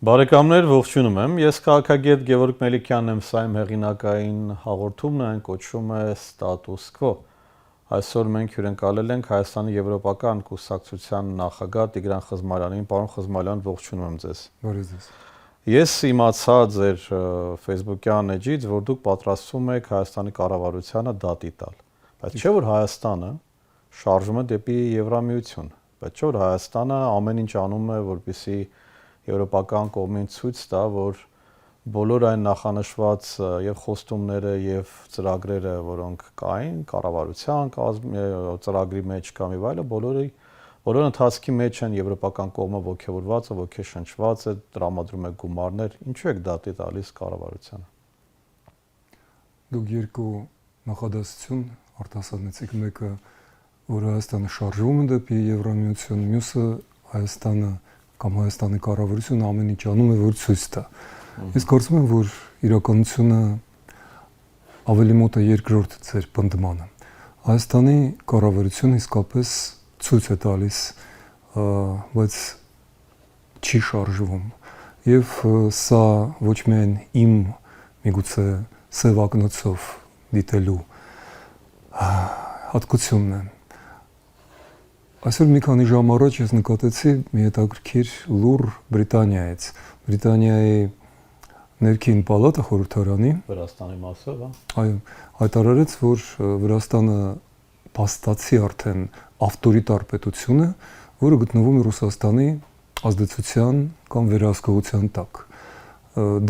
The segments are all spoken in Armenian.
Բարեկամներ, ողջունում եմ։ Ես քաղաքագետ Գևորգ Մելիքյանն եմ, սա իմ հեղինակային հաղորդումն այն կոչվում է Status Quo։ Այսօր մենք հյուրընկալել ենք Հայաստանի Եվրոպական կուսակցության նախագահ Տիգրան Խզմարյանին։ Պարոն Խզմարյան, ողջունում եմ ձեզ։ Բարև ձեզ։ Ես իմացա ձեր Facebook-յան էջից, որ դուք պատրաստվում եք Հայաստանի կառավարությանը դատի տալ։ Բայց չէ՞ որ Հայաստանը շարժվում է դեպի Եվրամիություն։ Բայց չէ՞ որ Հայաստանը ամեն ինչ անում է, որպեսզի Եվրոպական կողմին ցույց տա, որ բոլոր այն նախանշված եւ խոստումները եւ ծրագրերը, որոնք կային կառավարության ծրագրի մեջ կամ եւ այլը, բոլոր ընթացքի մեջ են եվրոպական կողմը ողջավորված է, ողջշնչված է, տրամադրում է գումարներ, ինչու եք դատի տալիս կառավարությանը։ Դուք երկու նախադասություն արտասանեցիք, մեկը որ Հայաստանը շարժվում է դեպի Եվրամիություն, մյուսը Հայաստանը կամ Հայաստանի կառավարությունը ամեն ինչ անում է, որ ցույց տա։ Ես կարծում եմ, որ իրականությունը ավելի մոտ է երկրորդ ձեր պնդմանը։ Հայաստանի կառավարությունը իսկապես ցույց է տալիս, բայց չի շարժվում։ Եվ սա ոչ միայն իմ միգուցե սև ակնոցով դիտելու հատկությունն է։ Այսօր մի քանի ժամ առաջ ես նկատեցի մի հետաքրքիր լուր Բրիտանիայից։ Բրիտանիայի ներքին պալատը խորհրդարանի Վրաստանի մասով, այո, հայտարարեց, որ Վրաստանը փաստացի արդեն ավտորիտար պետություն է, որը գտնվում է Ռուսաստանի ազդեցության կամ վերահսկողության տակ։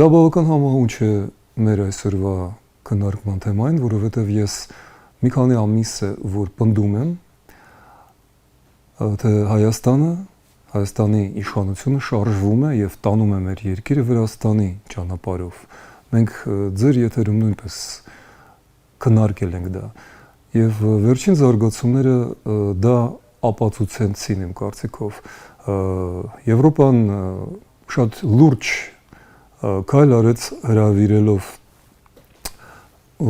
Դա բավական համահունչ է մեր այսօրվա քննարկման թեմային, որովհետև ես մի քանի ամիս է, որ պնդում եմ, թե Հայաստանի իշխանությունը շարժվում է եւ տանում է մեր երկիրը Վրաստանի ճանապարհով։ Մենք ձեր եթերում նույնպես քննարկել ենք դա։ Եվ վերջին զարգացումները դա ապացուցեցին իմ կարծիքով։ Եվրոպան շատ լուրջ քայլ արեց հրավիրելով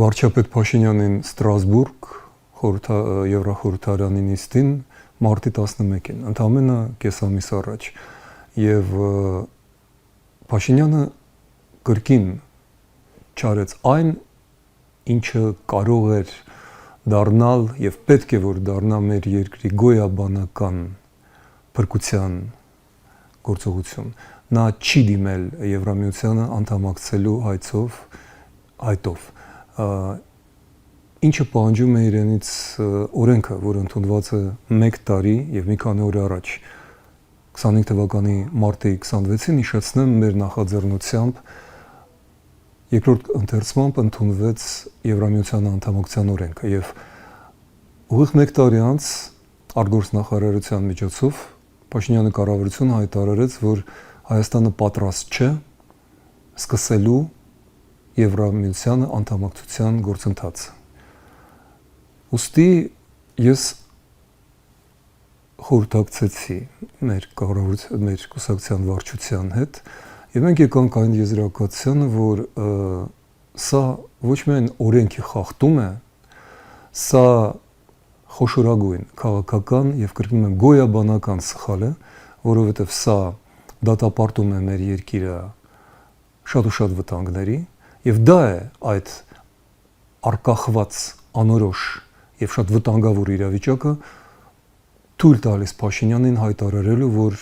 վարչապետ Փաշինյանին Ստրասբուրգ Եվրախորհրդարանի նիստին մարտի 11-ին, ընդամենը կես ամիս առաջ, եւ Փաշինյանը կրկին չարեց այն, ինչը կարող էր դառնալ եւ պետք է որ դառնա մեր երկրի գոյաբանական փրկության գործողություն։ Նա չի դիմել Եվրամիությանը անդամակցելու հայտով։ Ինչը պահանջում է իրենից օրենքը, որ ընդունված է 1 տարի եւ մի քանի օր առաջ 25 թվականի մարտի 26-ին հիշեցնեմ մեր նախաձեռնությամբ երկրորդ ընթերցմամբ ընդունվեց Եվրամիության անդամակցության օրենքը եւ ուղիղ 1 տարի անց արտգործնախարարության միջոցով Փաշինյանի կառավարությունը հայտարարեց, որ Հայաստանը պատրաստ չէ սկսելու Եվրամիության անդամակցության գործընթացը։ Ոստի ես խորհրդակցեցի մեր կուսակցության վարչության հետ եւ մենք եկանք այն եզրակացությանը, որ սա ոչ միայն օրենքի խախտում է, սա խոշորագույն քաղաքական եւ կրկնում եմ գոյաբանական սխալ է, որովհետեւ սա դատապարտում է մեր երկիրը շատ ու շատ վտանգների եւ դա է այդ արկախված անորոշ եւ շատ վտանգավոր իրավիճակը թույլ տալիս Փաշինյանին հայտարարելու, որ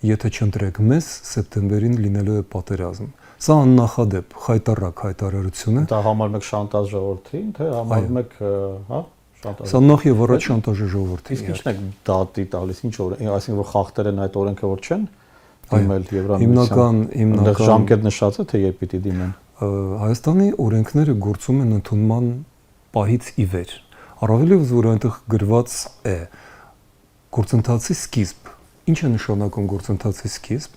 եթե չընտրեք մեզ, սեպտեմբերին լինելու է պատերազմ։ Սա աննախադեպ խայտառակ հայտարարություն է։ Դա համարում եք շանտաժ ժողովրդին, թե համարում եք, շանտաժ։ Սա նախ եւ առաջ շանտաժ է ժողովրդին։ Իսկ ինչն է դատի տալիս, ինչ այսինքն որ խախտել են այդ օրենքը, որ չեն դիմել Եվրամիության։ Հիմնական ժամկետ նշած է, թե երբ պիտի դիմեն։ Հայաստանի օրենքները գործում են ընդունման պահից ի վեր։ Առավելևս որ այնտեղ գրված է գործընթացի սկիզբ։ Ինչ է նշանակում գործընթացի սկիզբ։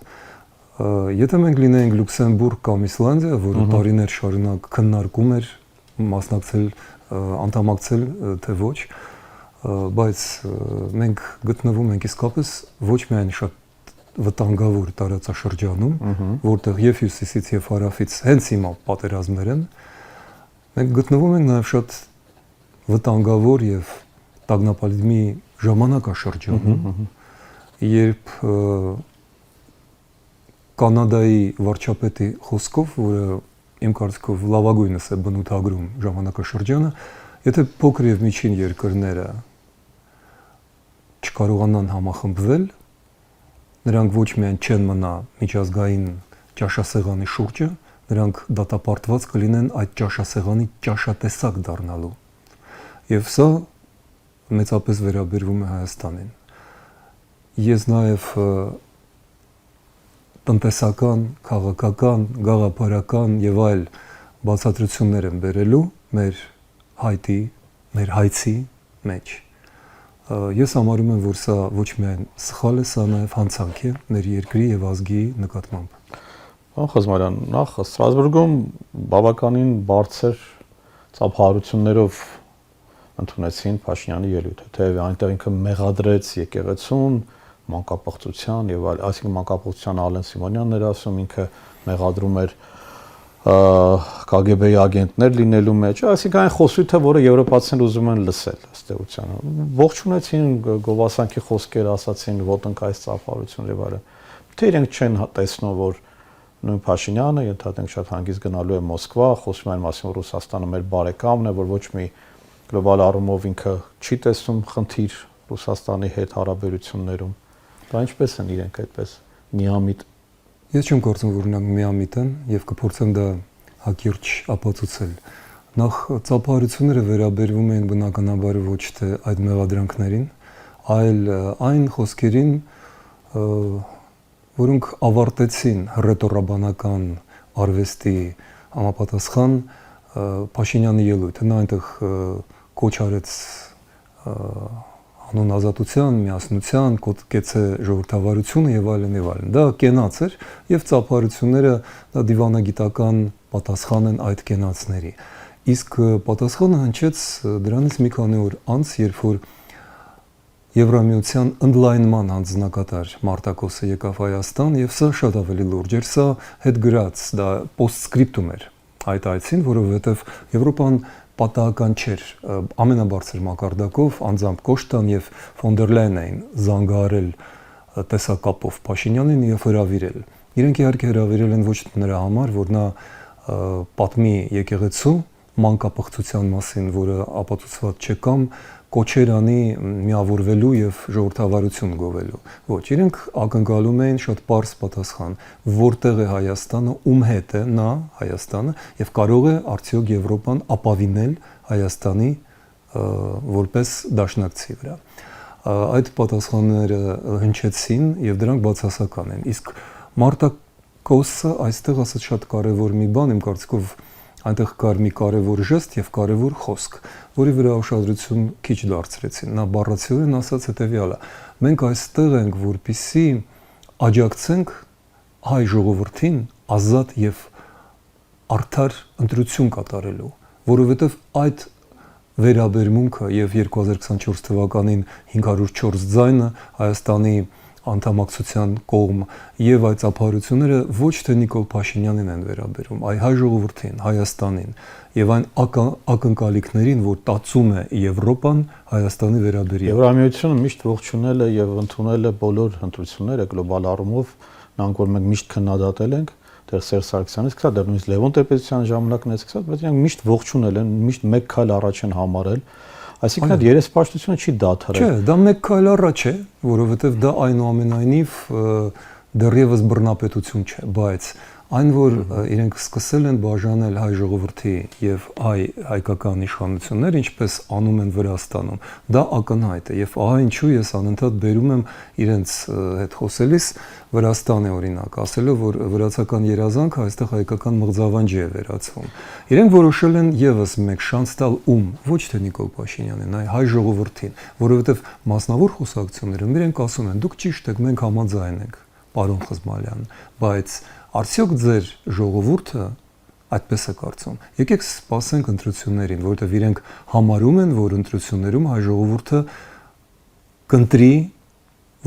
Եթե մենք լինեինք Լյուքսեմբուրգ կամ Իսլանդիա, որը տարիներ շարունակ քննարկում էր մասնակցել, անդամակցել թե ոչ, բայց մենք գտնվում ենք իսկապես ոչ միայն շատ վտանգավոր տարածաշրջանում, որտեղ եւ հյուսիսից եւ հարավից հենց հիմա պատերազմներ են, մենք գտնվում ենք նաեւ շատ վտանգավոր եւ տագնապալի ժամանակաշրջանում, երբ Կանադայի վարչապետի խոսքով, որը իմ կարծիքով լավագույնս է բնութագրում ժամանակաշրջանը, եթե փոքր եւ միջին երկրները չկարողանան համախմբվել, նրանք ոչ միայն չեն մնա միջազգային ճաշասեղանի շուրջը, նրանք դատապարտված կլինեն այդ ճաշասեղանի ճաշատեսակ դառնալու։ Եվ սա մեծապես վերաբերվում է Հայաստանին։ Ես նաև տնտեսական, քաղաքական, գաղափարական եւ այլ բացատրություններ եմ բերելու մեր հայցի մեջ։ Ես համարում եմ, որ սա ոչ միայն սխալ է, սա նաև հանցանք է մեր երկրի եւ ազգի նկատմամբ։ Պարոն Խազմարյան, նախ Ստրասբուրգում բավականին բարձր ծափահարություններով ընդունեցին Փաշինյանի ելույթը, թեև այնտեղ ինքը մեղադրեց եկեղեցուն, մանկապղծության եւ այլ, այսինքն մանկապղծության Ալեն Սիմոնյանն էր ասում, ինքը մեղադրում էր KGB-ի ագենտներ լինելու մեջ, այսինքն այն խոսույթը, որը եվրոպացիներն ուզում են լսել, ըստ էության։ Ողջունեցին գովասանքի խոսքեր, ասացին ոտնկայս ծափահարություն եւ այլն։ Թե իրենք չեն տեսնում, որ նույն Փաշինյանը, ենթադրենք, շատ հանգիստ գնալու է Մոսկվա, խոսում են մասին, որ Ռուսաստանը մեր բարեկամն է, որ ոչ մի գլոբալ առումով ինքը չի տեսնում խնդիր Ռուսաստանի հետ հարաբերություններում։ Դա ինչպես են իրենք այդպես միամիտ։ Ես չեմ կարծում, որ նրանք միամիտ են եւ կփորձեմ դա հակիրճ ապացուցել։ Նախ ծափահարությունները վերաբերվում են բնականաբար ոչ թե այդ մեղադրանքներին, այլ այն խոսքերին, որոնք ավարտեցին հռետորաբանական արվեստի համապատասխան Փաշինյանի ելույթը։ Նա այնտեղ կոչ արեց հանուն ազատության, միասնության, կեցե ժողովրդավարությունը եւ այլն եւ այլն։ Դա կենաց էր եւ ծափահարությունները դա դիվանագիտական պատասխան են այդ կենացների։ Իսկ պատասխանը հնչեց դրանից մի քանի օր անց, երբ որ Եվրամիության ընդլայնման հանձնակատար Մարտակոսը եկավ Հայաստան եւ սա շատ ավելի լուրջ էր, սա հետ գրած, դա պոստսկրիպտում էր այդ այցին, որովհետեւ Եվրոպան պատահական չէր, ամենաբարձր մակարդակով անձամբ Կոշտան եւ ֆոն դեր Լայեն էին զանգահարել տեսակապով Փաշինյանին եւ հրավիրել։ Իրենք իհարկե հրավիրել են ոչ նրա համար, որ նա պատմի եկեղեցու մանկապղծության մասին, որը ապացուցված չէ կամ կոչեր անի միավորվելու եւ ժողովրդավարություն գովելու։ Ոչ, իրենք ակնկալում էին շատ պարզ պատասխան, որտեղ է Հայաստանը, ում հետ է նա Հայաստանը եւ կարող է արդյոք Եվրոպան ապավինել Հայաստանի որպես դաշնակցի վրա։ Այդ պատասխանները հնչեցին եւ դրանք բացասական են։ Իսկ Մարտակոսը այստեղ ասած շատ կարեւոր մի բան, իմ կարծիքով այնտեղ կար մի կարևոր ժեստ եւ կարևոր խոսք, որի վրա ուշադրություն քիչ դարձրեցին։ Նա բառացիորեն ասաց հետեւյալը. մենք այստեղ ենք, որպեսզի աջակցենք հայ ժողովրդին ազատ եւ արդար ընտրություն կատարելու, որովհետեւ այդ վերաբերմունքը եւ 2024 թվականին 504 ձայնը Հայաստանի անդամակցության կողմ եւ այդ ծափահարությունները ոչ թե Նիկոլ Փաշինյանին են վերաբերում, այլ հայ ժողովրդին, Հայաստանին եւ այն ակնկալիքներին, որ տածում է Եվրոպան Հայաստանի վերաբերյալ։ Եվրամիությունը միշտ ողջունել է եւ ընդունել է բոլոր ընտրությունները գլոբալ առումով, նրանք որ մենք միշտ քննադատել ենք, դեռ Սերժ Սարգսյանից սկսած, դեռ նույնիսկ Լևոն Տեր-Պետրոսյանի ժամանակներից սկսած, բայց իրենք միշտ ողջունել են, միշտ մեկ քայլ առաջ են համարել։ Այսինքն այդ երեսպաշտությունը չի դադարել։ Չէ, դա մեկ քայլ առաջ է, որովհետև դա այնուամենայնիվ դեռևս բռնապետություն չէ, բայց այն որ իրենք սկսել են բաժանել հայ ժողովրդի եւ հայկական իշխանություններ, ինչպես անում են Վրաստանում, դա ակնհայտ է եւ ահա ինչու ես անընդհատ բերում եմ իրենց հետ խոսելիս Վրաստանի օրինակ, ասելով որ վրացական երազանքը այստեղ հայկական մղձավանջի է վերածվում։ Իրենք որոշել են եւս մեկ շանս տալ ում, ոչ թե Նիկոլ Փաշինյանին, այլ հայ ժողովրդին, որովհետեւ մասնավոր խոսակցություններում իրենք ասում են՝ դուք ճիշտ եք, մենք համաձայն ենք, պարոն Խզմալյան, բայց արդյոք ձեր ժողովուրդը այդպես է կարծում։ Եկեք սպասենք ընտրություններին, որովհետև իրենք համարում են, որ ընտրություններում հայ ժողովուրդը կընտրի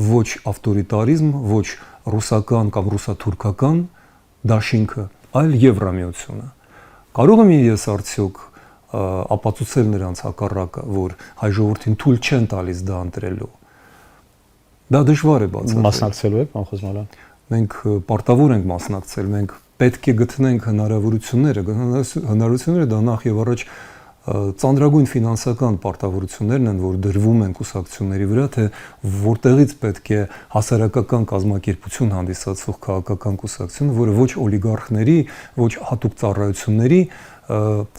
ոչ ավտորիտարիզմ, ոչ ռուսական կամ ռուսաթուրքական դաշինքը, այլ Եվրամիությունը։ Կարող եմ ես արդյոք ապացուցել նրանց հակառակը, որ հայ ժողովրդին թույլ չեն տալիս դա ընտրելու։ Դա դժվար է բացատրել։ Մասնակցելու եք, պարոն Խզմալյան։ մենք պարտավոր ենք մասնակցել, մենք պետք է գտնենք հնարավորությունները դա նախ եւ առաջ ծանրագույն ֆինանսական պարտավորություններն են, որ դրվում են կուսակցությունների վրա, թե որտեղից պետք է հասարակական կազմակերպություն հանդիսացող քաղաքական կուսակցությունը, որը ոչ օլիգարխների, ոչ հատուկ ծառայությունների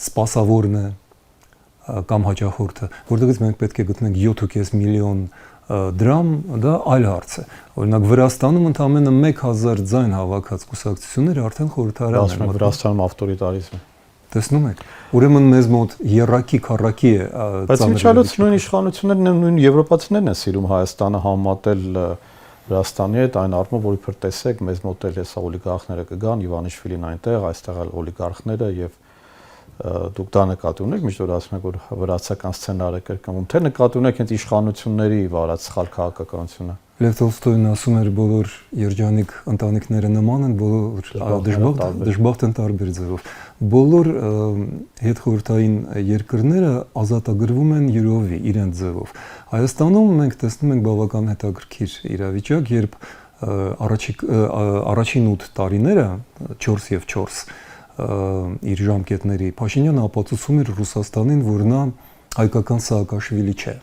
սպասավորն է կամ հաճախորդը, որտեղից մենք պետք է գտնենք 7.5 միլիոն դրամ, դա այլ հարց է։ Օրինակ Վրաստանում ընդամենը 1000 ձայն հավաքած կուսակցությունները արդեն խորհրդարան են։ Վրաստանում ավտորիտարիզմ է։ Տեսնում եք։ Ուրեմն մեզ մոտ երրակի քառակի է բայց միջալոց նույն իշխանություններն են, նույն եվրոպացիներն են սիրում Հայաստանը համատել Վրաստանի հետ, այն առումով, որ իբր տեսեք, մեզ մոտ էլ հեսա օլիգարխները կգան, Իվանիշվիլին այնտեղ, այստեղ էլ օլիգարխները եւ դուք դա նկատի ունեք, միշտ որ ասում եք, որ վրացական սցենարը կրկնվում, թե նկատի ունեք հենց իշխանությունների վարած սխալ քաղաքականությունը։ Լև Տոլստոյն ասում էր, բոլոր երջանիկ ընտանիքները նման են, բոլոր դժբախտ են տարբեր ձևով։ Բոլոր հետխորհրդային երկրները ազատագրվում են յուրովի իրենց ձևով։ Հայաստանում մենք տեսնում ենք բավական հետաքրքիր իրավիճակ, երբ առաջին 8 տարիները 4 եւ 4 իր ժամկետների Փաշինյանը ապացուցում էր Ռուսաստանին, որ նա հայկական Սաակաշվիլի չէ։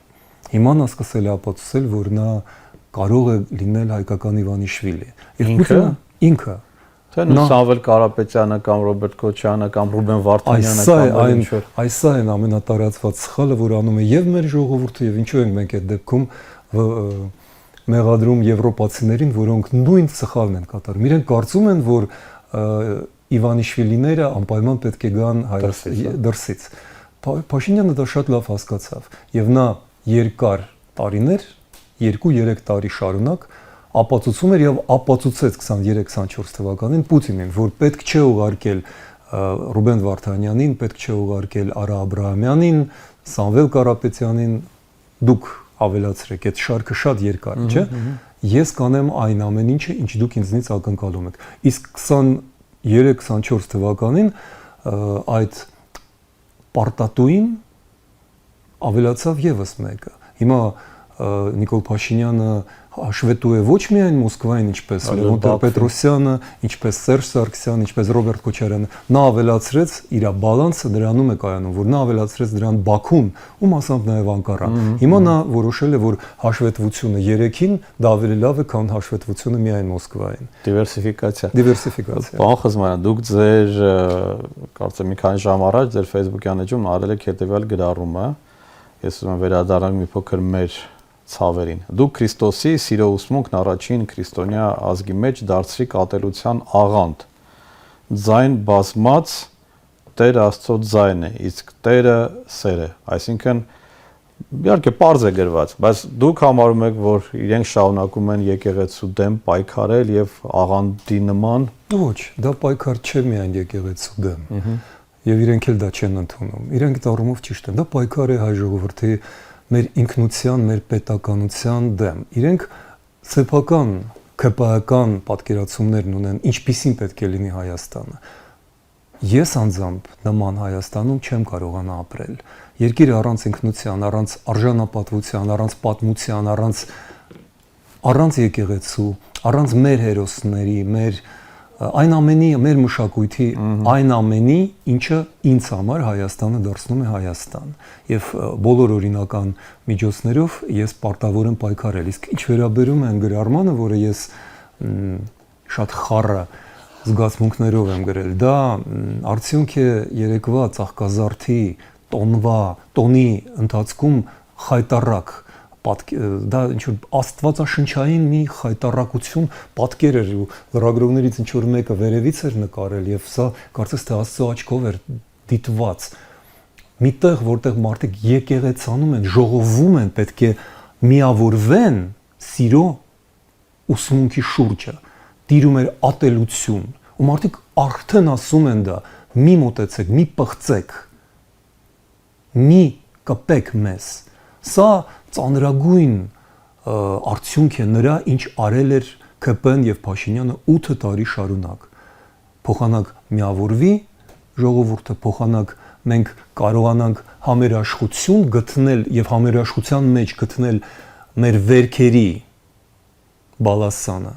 Հիմա նա սկսել է ապացուցել, որ նա կարող է լինել հայկական Իվանիշվիլի։ Ինքը թե Սամվել Կարապետյանը կամ Ռոբերտ Քոչյանը կամ Ռուբեն Վարդանյանը կամ ինչ-որ այս այն ամենատարածված սխալը, որ անում է եւ մեր ժողովուրդը եւ ինչու ենք մենք այդ դեպքում մեղադրում եվրոպացիներին, որոնք նույն սխալն են կատարում։ Իրենք կարծում են, որ Իվանիշվիլիները անպայման պետք է գան դրսից։ Փաշինյանը դա շատ լավ հասկացավ եւ նա երկար տարիներ 2-3 տարի շարունակ ապացուցում էր եւ ապացուցեց 23-24 թվականին Պուտինին, որ պետք չէ ուղարկել Ռուբեն Վարդանյանին, պետք չէ ուղարկել Արա Աբրահամյանին, Սամվել Կարապետյանին, դուք ավելացրեք, այդ շարքը շատ երկար է, չէ՞։ Ես կանեմ այն ամեն ինչը, ինչ դուք ինձնից ակնկալում եք։ Իսկ 23-24 թվականին այդ պարտատուին ավելացավ եւս մեկը։ Հիմա Նիկոլ Փաշինյանը հաշվետու է ոչ միայն Մոսկվային, ինչպես Լևոն Տեր-Պետրոսյանը, ինչպես Սերժ Սարգսյանը, ինչպես Ռոբերտ Քոչարյանը, նա ավելացրեց իր բալանսը դրանում է կայանում, որ նա ավելացրեց դրան Բաքուն, ու մասամբ նաև Անկարան։ Հիմա նա որոշել է, որ հաշվետվությունը 3-ին դա ավելի լավ է, քան հաշվետվությունը միայն Մոսկվային։ Դիվերսիֆիկացիա։ Պարոն Խզմարյան, դուք ձեր կարծեմ մի քանի ժամ առաջ ձեր Facebook-յան էջում արել եք հետևյալ գրառումը։ Ես ուզում եմ վերադառնալ մի փոքր մեր ցավերին։ Դուք Քրիստոսի սիրո ուսմունքն առաջին քրիստոնյա ազգի մեջ դարձրիք ատելության աղանդ։ Ձայն բազմած Տեր Աստծո ձայն է, իսկ Տերը սեր է։ Այսինքն իհարկե պարզ է գրված, բայց դուք համարում եք, որ իրենք շարունակում են եկեղեցու դեմ պայքարել եւ աղանդի նման։ Ոչ, դա պայքար չէ միայն եկեղեցու դեմ։ Եվ իրենք էլ դա չեն ընդունում։ Իրենք այդ առումով ճիշտ են։ Դա պայքար է հայ ժողովրդի մեր ինքնության, մեր պետականության դեմ։ Իրենք սեփական, քպայական պատկերացումներն ունեն, ինչպիսին պետք է լինի Հայաստանը։ Ես անձամբ նման Հայաստանում չեմ կարողանա ապրել։ Երկիրը առանց ինքնության, առանց արժանապատվության, առանց պատմության, առանց եկեղեցու, առանց մեր հերոսների, մեր այն ամենի, մեր մշակույթի այն ամենի, ինչը ինձ համար Հայաստանը դարձնում է Հայաստան։ Եվ բոլոր օրինական միջոցներով ես պարտավոր եմ պայքարել։ Իսկ ինչ վերաբերում է գրառմանը, որը ես շատ խառը զգացմունքներով եմ գրել, դա արդյունք է երեկվա ծաղկազարդի տոնի ընթացքում խայտառակ դա ինչ-որ աստվածաշնչային մի խայտառակություն պատկեր էր ու լրագրողներից ինչ-որ մեկը վերևից էր նկարել եւ սա կարծես թե Աստծո աչքով էր դիտված միտեղ որտեղ մարդիկ եկեղեցանում են ժողովում են պետք է միավորվեն սիրո ուսմունքի շուրջը տիրում էր ատելություն ու մարդիկ արդեն ասում են դա մի մոտեցեք մի պղծեք մի կպեք մեզ սա ծանրագույն արդյունք է նրա ինչ արել էր ԿՊ-ն եւ Փաշինյանը 8 տարի շարունակ փոխանակ միավորվի ժողովուրդը փոխանակ մենք կարողանանք համերաշխություն գտնել եւ համերաշխության մեջ գտնել մեր վերքերի բալասանը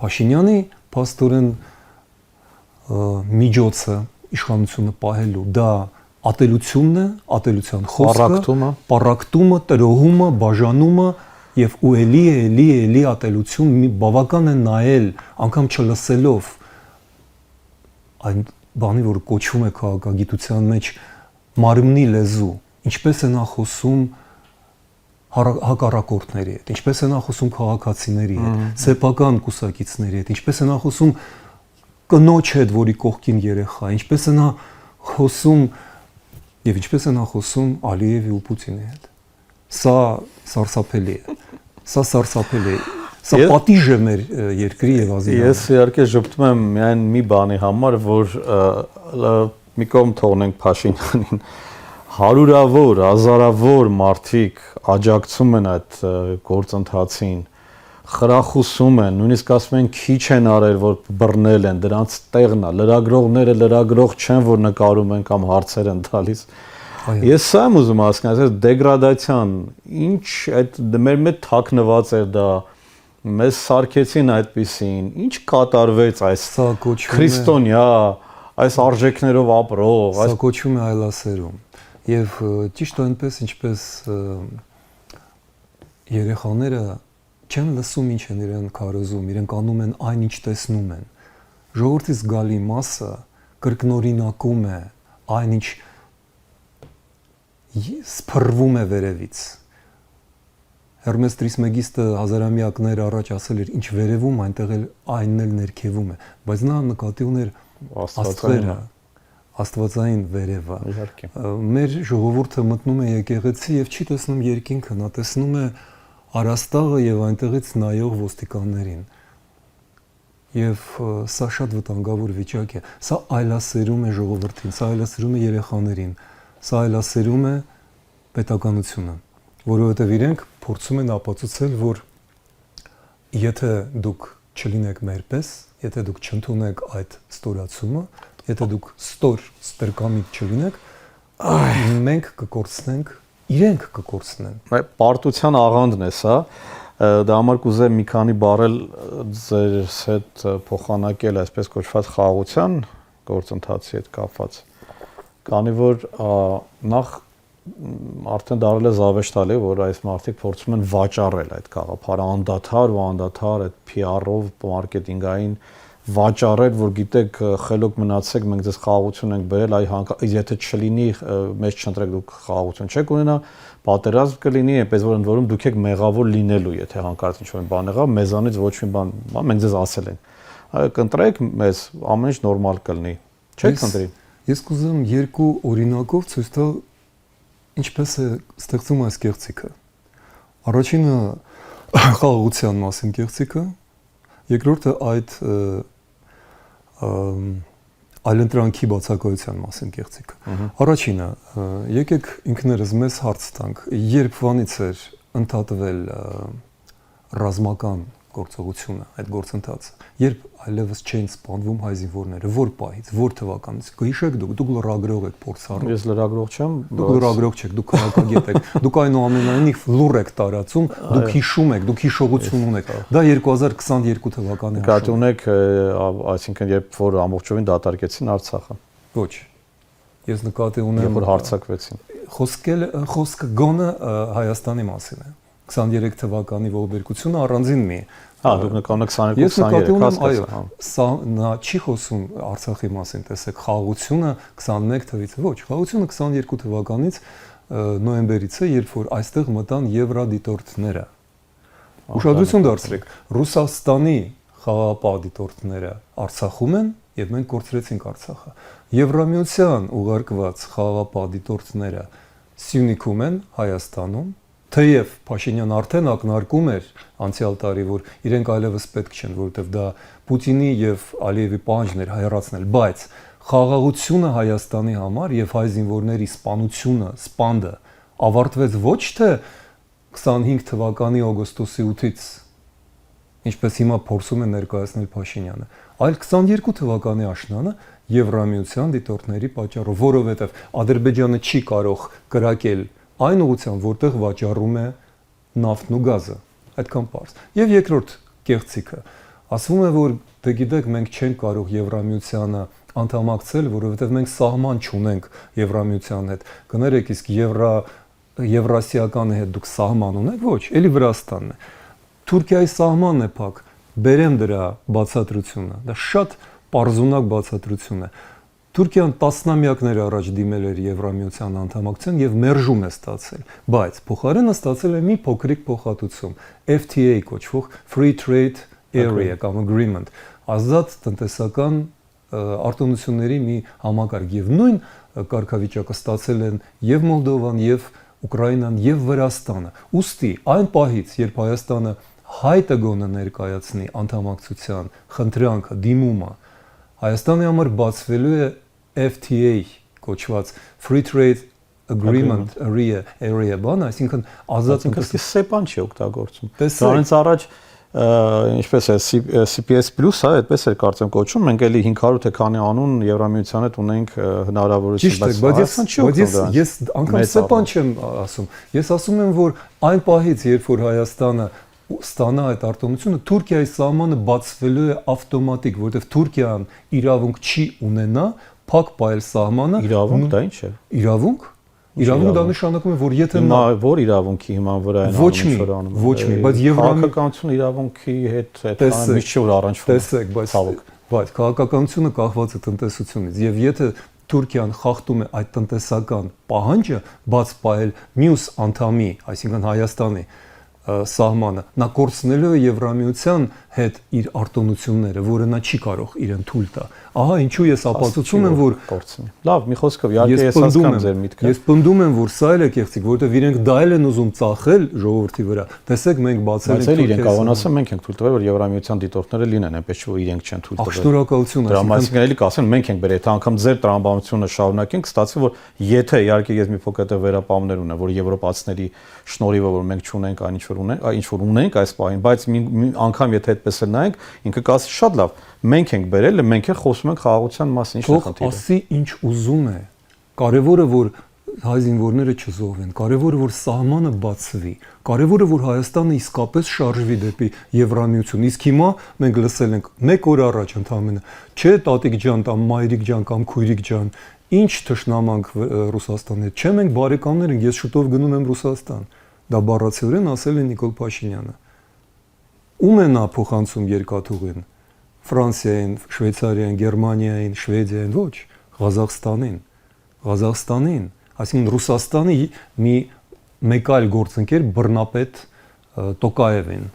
Փաշինյանի փաստորեն միջոցը իշխանությունը պահելու դա ատելությունն է, ատելության խոսքը, պարակտումը, տրոհումը, բաժանումը եւ ու էլի ատելություն մի բավական է նայել անգամ չլսելով այն բանի, որ կոչվում է քաղաքագիտության մեջ մարմնի լեզու, ինչպես է նա խոսում հակառակորդների հետ, ինչպես է նա խոսում քաղաքացիների հետ, սեփական կուսակիցների հետ, ինչպես է նա խոսում կնոջ հետ, որի կողքին երեխա, ինչպես է նա խոսում եւ ինչպես է նա խոսում Ալիևի ու Պուտինի հետ։ Սա սարսափելի է։ Սա սարսափելի է։ Սա պատիժ է մեր երկրի եւ ազգի։ Ես իհարկե ժպտում եմ միայն մի բանի համար, որ մի կողմ թողնենք Փաշինյանին, հարյուրավոր, հազարավոր մարդիկ աջակցում են այդ գործընթացին, խրախուսում են, նույնիսկ ասում են քիչ են արել, որ բռնել են, դրանց տեղն է, լրագրողները լրագրող չեն, որ նկարում են կամ հարցեր են տալիս։ Ես սա եմ ուզում հասկանալ, դեգրադացիան, ինչ այդ մեր մեջ թաքնված էր դա, մեզ սարքեցին այդպիսին, ինչ կատարվեց այս քրիստոնյա, այս արժեքներով ապրող, այս կոչվում է այլասերում։ Եվ ճիշտ այնպես ինչպես երեխաները չեն լսում ինչ են իրեն քարոզում, իրենք անում են այն ինչ տեսնում են։ Ժողովրդի զգալի մասը կրկնօրինակում է այն ինչ սփռվում է վերևից։ Հերմես Տրիսմեգիստը հազարամյակներ առաջ ասել էր, ինչ վերևում, այնտեղ էլ այնն էլ ներքևում է, բայց նա նկատի ուներ աստղերը, աստվածային վերևը։ Մեր ժողովուրդը մտնում է եկեղեցի եւ չի տեսնում երկինքը, նա տեսնում է առաստաղը եւ այնտեղից նայող ոստիկաններին։ Եվ սա շատ վտանգավոր վիճակ է։ Սա այլասերում է ժողովրդին, սա այլասերում է երեխաներին, սա այլասերում է պետականությունը, որովհետեւ իրենք փորձում են ապացուցել, որ եթե դուք չլինեք մերպես, եթե դուք չընդունեք այդ ստորացումը, եթե դուք ստոր ստրկամիտ չլինեք, մենք կկորցնենք, իրենք կկորցնեն։ Պարտության աղանդն է սա, դա համար կուզեմ մի քանի բառել ձեզ հետ փոխանակել այսպես կոչված խաղաղության գործընթացի հետ կապված։ Քանի որ նախ արդեն դարել է զավեշտալի, որ այս մարդիկ փորձում են վաճառել այդ գաղափարը անդադար ու անդադար այդ PR-ով, մարքեթինգային վաճառել, որ գիտեք, խելոք մնացեք, մենք ձեզ խաղաղություն ենք բերել, եթե չլինի, մեզ չընտրեք, դուք խաղաղություն չեք ունենա, պատերազմ կլինի, այնպես որ ընդ որում դուք եք մեղավոր լինելու, եթե հանկարծ ինչ-որ բան եղավ, մեզանից ոչ մի բան, մենք ձեզ ասել ենք։ Կընտրեք մեզ, ամեն ինչ նորմալ կլինի։ Չեք ընտրի։ Ես կուզեմ երկու օրինակով ցույց տալ ինչպես է ստեղծում այս կեղծիքը։ Առաջինը խաղաղության մասին կեղծիքը, երկրորդը այդ այլընտրանքի բացակայության մասին կեղծիքը։ Առաջինը, եկեք ինքներս մեզ հարց տանք, երբ վանից էր ընդհատվել ռազմական գործողությունը, այդ գործընթացը, երբ այլևս չեն սպանվում հայ զինվորները, որ պահից, որ թվականից, կհիշեք դուք լրագրող եք փորձառու։ Ես լրագրող չեմ, դուք լրագրող չեք, դուք քաղաքագետ եք, դուք այնուամենայնիվ լուր եք տարածում, դուք հիշում եք, դուք հիշողություն ունեք։ Դա 2022 թվականի Նկատի ունեք, այսինքն երբ որ ամբողջովին դատարկեցին Արցախը։ Ոչ։ Ես նկատի ունեմ, երբ որ հարձակվեցին։ Խոսքը գոնը Հայաստանի մասին է։ 23 թվականի ողբերգությունը առանձին մի։ Դուք նկատում եք 22-23, այո, սա նա չի խոսում Արցախի մասին, տեսեք, խաղաղությունը 21 թվականից, ոչ, խաղաղությունը 22 թվականից նոյեմբերից է, երբ որ այստեղ մտան եվրադիտորդները։ Ուշադրություն դարձրեք, Ռուսաստանի խաղաղապահ դիտորդները Արցախում են, եւ մենք կորցրեցինք Արցախը։ Եվրամիության ուղարկված խաղաղապահ դիտորդները Սյունիքում են, Հայաստանում, թեև Փաշինյան արդեն ակնարկում էր անցյալ տարի, որ իրենք այլևս պետք չեն, որովհետև դա Պուտինի եւ Ալիևի պահանջն էր հայրացնել, բայց խաղաղությունը Հայաստանի համար եւ հայ զինվորների սպանությունը, սպանդը ավարտվեց ոչ թե 25 թվականի օգոստոսի 8-ից, ինչպես հիմա փորձում է ներկայացնել Փաշինյանը, այլ 22 թվականի աշնանը Եվրամիության դիտորդների պատճառով, որովհետև Ադրբեջանը չի կարող կրակել այն ուղղությամբ, որտեղ վաճառում է նավթն ու գազը, այդքան պարզ։ Եվ երկրորդ կեղծիքը, Ասվում է, որ դե գիտեք, մենք չենք կարող Եվրամիությանը անդամակցել, որովհետև մենք սահման չունենք Եվրամիության հետ։ Կներեք, իսկ Եվրասիականի հետ դուք սահման ունեք, ոչ, էլի Վրաստանն է։ Թուրքիայի սահմանն է փակ, բերեմ դրա բացատրությունը։ Դա շատ պարզունակ բացատրություն է։ Թուրքիան տասնամյակներ առաջ դիմել էր Եվրամիության անդամակցության եւ մերժում է ստացել, բայց փոխարենը ստացել է մի փոքրիկ փոխհատուցում, FTA կոչվող Free Trade Area կամ Agreement, ազատ տնտեսական արտոնությունների մի համակարգ եւ նույն կարգավիճակը ստացել են եւ Մոլդովան եւ Ուկրաինան եւ Վրաստանը։ Ուստի այն պահից, երբ Հայաստանը հայտը գոնը ներկայացնի անդամակցության խնդրանքը, դիմումը, Հայաստանի համար բացվելու է FTA կոչված Free Trade Agreement area բան, այսինքն ազատ տնտեսական սեպան չի օգտագործում։ Դրանից առաջ ինչպես է CPS+, հա, այդպես էր կարծեմ կոչվում, մենք էլի 500 թե քանի անուն Եվրամիության հետ ունենք հնարավորություն, բայց ես անգամ սեպան չեմ ասում։ Ես ասում եմ, որ այն պահից, երբ որ Հայաստանը ստանա այդ արտոնությունը, Թուրքիայի սահմանը բացվելու է ավտոմատիկ, որովհետև Թուրքիան իրավունք չի ունենա փակ պայել սահմանը։ Իրավունք դա ինչ է։ Իրավունք դա նշանակում է, որ եթե նա որ իրավունքի հիման վրա են անում, ոչ մի, բայց քաղաքականություն իրավունքի հետ այդքան միշտ չէ որ առնչվում։ Տեսեք, բայց քաղաքականությունը կախված է տնտեսությունից, եւ եթե Թուրքիան խախտում է այդ տնտեսական պահանջը բաց պահել մյուս անդամի, այսինքն Հայաստանի սահմանը, նա կորցնելու է Եվրամիության հետ իր արտոնությունները, որը նա չի կարող իրեն թույլ տա։ Ահա ինչու ես ապացուցում եմ, որ կորցնի։ Լավ, մի խոսքով, իհարկե ես հասկանում ձեր միտքը։ Ես պնդում եմ, որ սա էլ է կեղծիք, որովհետև իրենք դա էլ են ուզում ծախել ժողովրդի վրա։ Տեսեք, մենք բացել ենք իրենք ավանացան, մենք ենք թույլ տվել, որ Եվրամիության դիտորդները լինեն, այնպես չէ որ իրենք չեն թույլ տվել։ Շնորհակալություն, դրա մասին էլի կասեն, մենք ենք բերել, թե անգամ ձեր տրամաբանությունը շարունակենք, ստացվի որ եթե իհարկե ես մի փոքր վերապահումներ ունեմ, որ եվրոպացիների շնորհիվ որ մենք չունենք այն ինչ որ ունենք այս պահին, բայց մի անգամ եթե այդպես է նայենք, ինքը կասի շատ լավ, մենք ենք բերել, մենք էլ խոսում ենք խաղաղության մասին, ինչ է խնդիրը։ Ասի ինչ ուզում է։ Կարևորը որ հայ զինվորները չզոհվեն, կարևորը որ սահմանը բացվի, կարևորը որ Հայաստանը իսկապես շարժվի դեպի Եվրամիություն։ Իսկ հիմա մենք լսել ենք 1 օր առաջ ընդամենը, չէ տատիկ ջան, կամ մայրիկ ջան, կամ քույրիկ ջան, ինչ թշնամանք Ռուսաստանի հետ։ Չէ մենք բարեկամներ ենք, ես շուտով գնում եմ Ռուսաստան։ Դա բառացիորեն ասել է Նիկոլ Փաշինյանը։ Ում է նա փոխանցում երկաթուղին։ Ֆրանսիային, Շվեյցարիային, Գերմանիային, Շվեդիային, ոչ, Ղազախստանին, այսինքն Ռուսաստանի մեկ այլ գործընկեր բռնապետ Տոկաևին։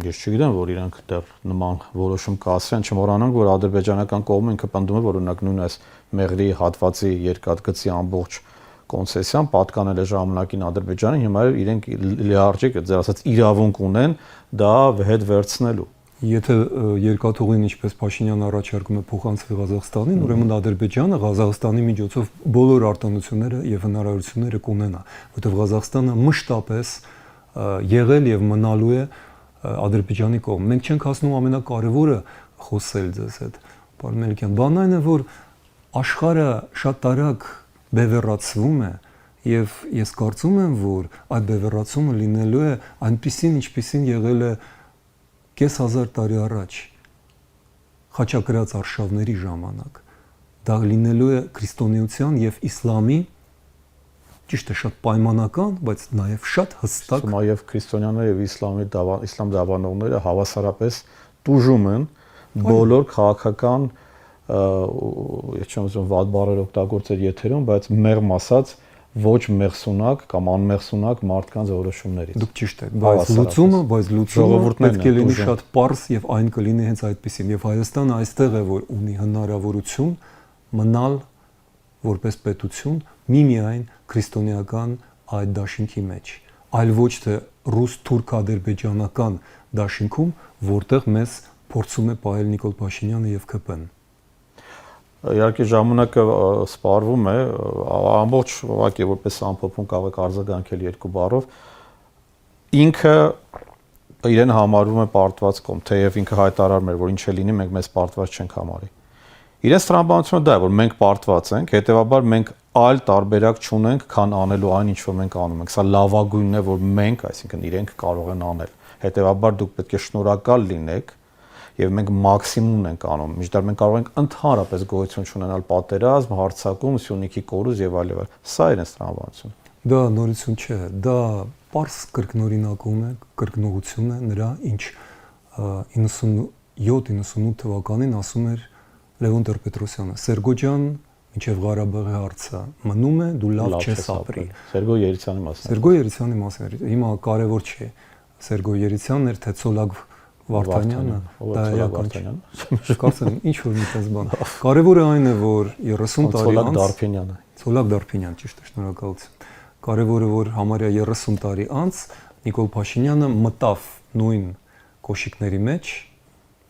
Ես չգիտեմ, որ իրանք դեռ նման որոշում կասեն, չմոռանանք, որ ադրբեջանական կողմը ինքը պնդում է, որ օրինակ նույն այս Մեղրի հատվածի երկաթգծի ամբողջ կոնցեսիան պատկանել է ժամանակին Ադրբեջանին, հիմա իրենք լիարժեք ձեր ասած իրավունք ունեն դա հետ վերցնելու։ Եթե երկաթուղին ինչպես Փաշինյանը առաջարկում է փոխանցվի Ղազախստանին, ուրեմն Ադրբեջանը Ղազախստանի միջոցով բոլոր արտոնությունները եւ հնարավորությունները կունենա, որովհետեւ Ղազախստանը մշտապես եղել եւ մնալու է Ադրբեջանի կողմ։ Մենք չենք հասնում ամենակարևորը խոսել ձեզ հետ։ Պարոն Մելիքյան, բանն այն է, որ աշխարհը շատ տարակ բևեռացվում է եւ ես կարծում եմ, որ այդ բևեռացումը լինելու է այնպիսին, ինչպիսին եղել է կես հազար տարի առաջ խաչակրաց արշավների ժամանակ։ Դա լինելու է քրիստոնեության եւ իսլամի ճիշտ է շատ պայմանական, բայց նաեւ շատ հստակ։ Նաեւ քրիստոնյաները եւ իսլամ դավանողները հավասարապես տուժում են բոլոր քաղաքական ես չեմ ուզում վատ բառեր օգտագործել եթերում, բայց մեղմ ասած ոչ մեղսունակ կամ անմեղսունակ մարդկանց որոշումներից։ Դուք ճիշտ եք, բայց լուծումը պետք է լինի շատ պարզ եւ այն կլինի հենց այդպեսին։ Եվ Հայաստանը այստեղ է, որ ունի հնարավորություն մնալ որպես պետություն միմիայն քրիստոնեական այդ դաշինքի մեջ, այլ ոչ թե ռուս-թուրք-ադրբեջանական դաշինքում, որտեղ մեզ փորձում է պահել Նիկոլ Փաշինյանը եւ ԿՊ-ն։ Իհարկե ժամանակը սպառվում է, ամբողջ ուղղակի որպես ամփոփում կարող եք արձագանքել երկու բառով։ Ինքը իրեն համարվում է պարտված կողմ, թեև ինքը հայտարարում էր, որ ինչ է լինի, մենք մեզ պարտված չենք համարի։ Իրենց տրամաբանությունը դա է, որ մենք պարտված ենք, հետեւաբար մենք այլ տարբերակ չունենք, քան անելու այն, ինչ որ մենք անում ենք։ Սա լավագույնն է, որ մենք, այսինքն իրենք կարող են անել։ Հետեւաբար դուք պետք է շնորհակալ լինեք եւ մենք մաքսիմումն ենք անում։ Միշտ մենք կարող ենք ընդհանրապես գոյություն ունենալ պատերազմ, հարձակում, Սյունիքի կորուզ եւ այլ եւ այլ։ Սա է տրամաբանություն։ Դա նորություն չէ, դա պարզ կրկնօրինակում է, կրկնողություն է նրա, ինչ 97-98 թվականին ասում էր Լևոն Տեր-Պետրոսյանը, Սերգո ջան, մինչև Ղարաբաղի հարցը մնում է, դու լավ չես ապրի։ Սերգո Երիցյանի մասին։ Սերգո Երիցյանի մասին։ Հիմա կարևոր չէ Սերգո Երիցյանն էր, թե Ցոլակ Վարդանյանը, դա էական չէ։ Կարծեմ ինչ որ մի տես բան։ Կարևորը այն է, որ 30 տարի անց անց Դարփինյանը։ Ցոլակ Դարփինյան, ճիշտ է, շնորհակալություն։ Կարևորը որ համարյա 30 տարի անց Նիկոլ Փաշինյանը մտավ նույն կոշիկների մեջ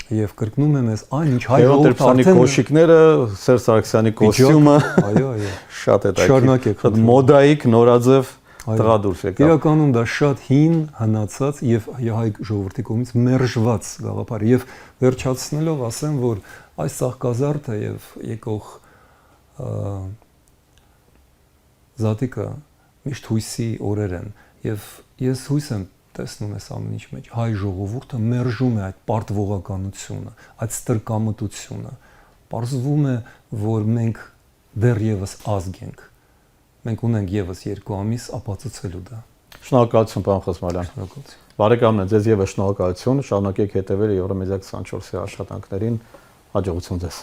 եւ կրկնում է մեզ այն ինչ հայ ժողովուրդը արդեն կոշիկները, Սերժ Սարգսյանի կոստյումը, այո, շատ է դա։ Շարունակեք։ Մոդայիկ, նորաձև տղա դուրս եկավ։ Իրականում դա շատ հին, հնացած եւ հայ ժողովրդի կողմից մերժված գաղափար եւ վերջացնելով ասեմ, որ այս սաղկազարդը եւ եկող զատիկը միշտ հույսի օրեր են եւ ես հույս եմ տեսնում ես ամեն ինչ մեջ հայ ժողովուրդը մերժում է այդ պարտվողականությունը, այդ ստրկամտությունը։ Պարզվում է, որ մենք դեռևս ազգ ենք։ Մենք ունենք եւս 2 ամիս ապացուցելու դա։ Շնորհակալություն, պարոն Խասմալյան։ Շնորհակալություն։ Բարեկամներ, ձեզ եւս շնորհակալություն։ Շարունակեք հետևել Եվրամեդիա 24-ի աշխատանքներին։ Հաջողություն ձեզ։